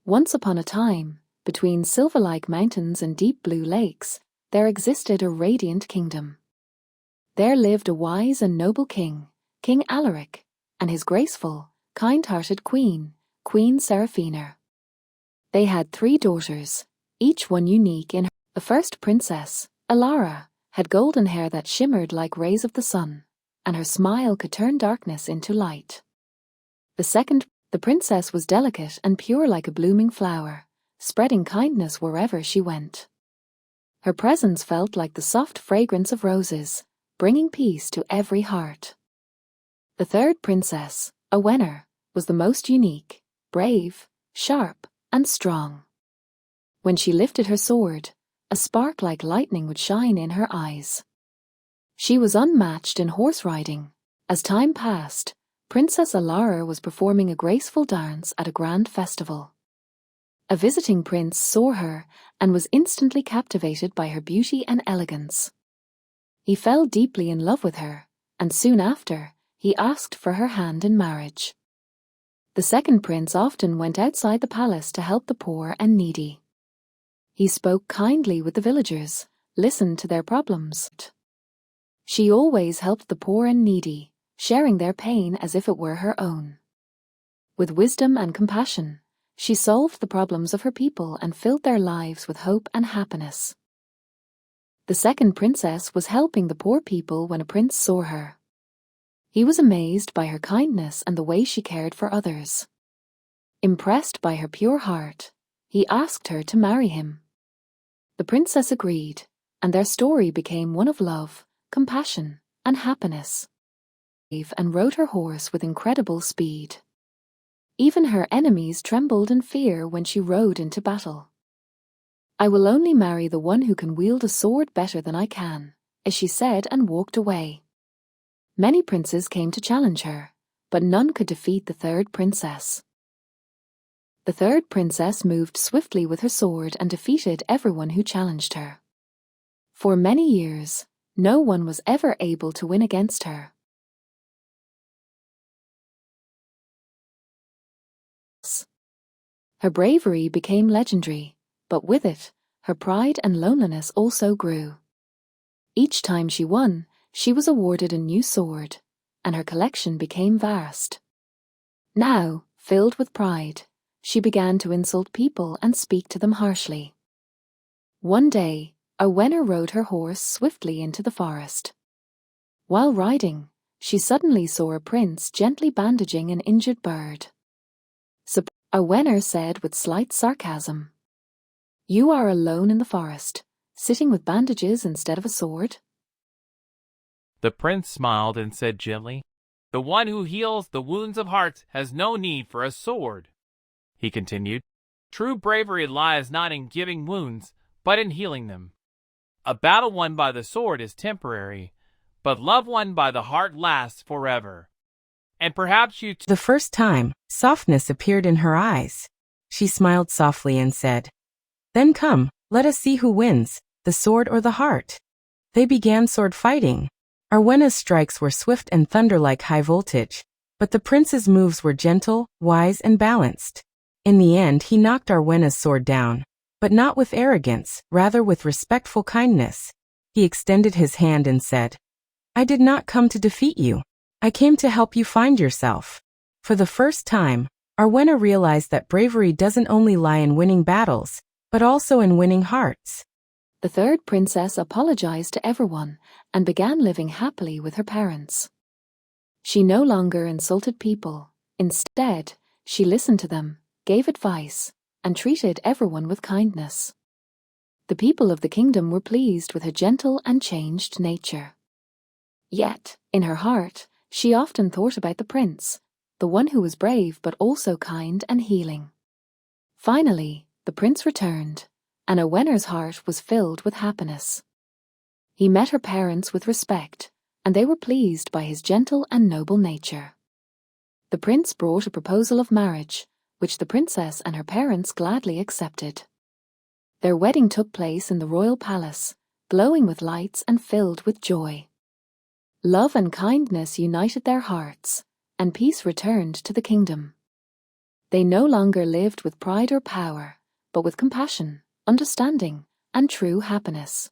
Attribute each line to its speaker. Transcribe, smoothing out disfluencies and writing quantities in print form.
Speaker 1: Once upon a time, between silver-like mountains and deep blue lakes, there existed a radiant kingdom. There lived a wise and noble king, King Alaric, and his graceful, kind-hearted queen, Queen Seraphina. They had 3 daughters, each one unique in her. The first princess, Alara, had golden hair that shimmered like rays of the sun, and her smile could turn darkness into light. The princess was delicate and pure like a blooming flower, spreading kindness wherever she went. Her presence felt like the soft fragrance of roses, bringing peace to every heart. The third princess, Awenner, was the most unique, brave, sharp, and strong. When she lifted her sword, a spark like lightning would shine in her eyes. She was unmatched in horse riding. As time passed, Princess Alara was performing a graceful dance at a grand festival. A visiting prince saw her and was instantly captivated by her beauty and elegance. He fell deeply in love with her, and soon after, he asked for her hand in marriage. The second prince often went outside the palace to help the poor and needy. He spoke kindly with the villagers, listened to their problems. She always helped the poor and needy, sharing their pain as if it were her own. With wisdom and compassion, she solved the problems of her people and filled their lives with hope and happiness. The second princess was helping the poor people when a prince saw her. He was amazed by her kindness and the way she cared for others. Impressed by her pure heart, he asked her to marry him. The princess agreed, and their story became one of love, compassion, and happiness. And rode her horse with incredible speed. Even her enemies trembled in fear when she rode into battle. "I will only marry the one who can wield a sword better than I can," as she said and walked away. Many princes came to challenge her, but none could defeat the third princess. The third princess moved swiftly with her sword and defeated everyone who challenged her. For many years, no one was ever able to win against her. Her bravery became legendary, but with it, her pride and loneliness also grew. Each time she won, she was awarded a new sword, and her collection became vast. Now, filled with pride, she began to insult people and speak to them harshly. One day, Awenner rode her horse swiftly into the forest. While riding, she suddenly saw a prince gently bandaging an injured bird. Awenner said with slight sarcasm, "You are alone in the forest, sitting with bandages instead of a sword?"
Speaker 2: The prince smiled and said gently, "The one who heals the wounds of hearts has no need for a sword." He continued, "True bravery lies not in giving wounds, but in healing them. A battle won by the sword is temporary, but love won by the heart lasts forever. And perhaps you
Speaker 3: The first time, softness appeared in her eyes. She smiled softly and said, "Then come, let us see who wins, the sword or the heart." They began sword fighting. Awenna's strikes were swift and thunder-like high voltage, but the prince's moves were gentle, wise, and balanced. In the end, he knocked Awenna's sword down, but not with arrogance, rather with respectful kindness. He extended his hand and said, "I did not come to defeat you. I came to help you find yourself." For the first time, Awenna realized that bravery doesn't only lie in winning battles, but also in winning hearts.
Speaker 1: The third princess apologized to everyone and began living happily with her parents. She no longer insulted people. Instead, she listened to them, gave advice, and treated everyone with kindness. The people of the kingdom were pleased with her gentle and changed nature. Yet, in her heart, she often thought about the prince, the one who was brave but also kind and healing. Finally, the prince returned, and Awenner's heart was filled with happiness. He met her parents with respect, and they were pleased by his gentle and noble nature. The prince brought a proposal of marriage, which the princess and her parents gladly accepted. Their wedding took place in the royal palace, glowing with lights and filled with joy. Love and kindness united their hearts, and peace returned to the kingdom. They no longer lived with pride or power, but with compassion, understanding, and true happiness.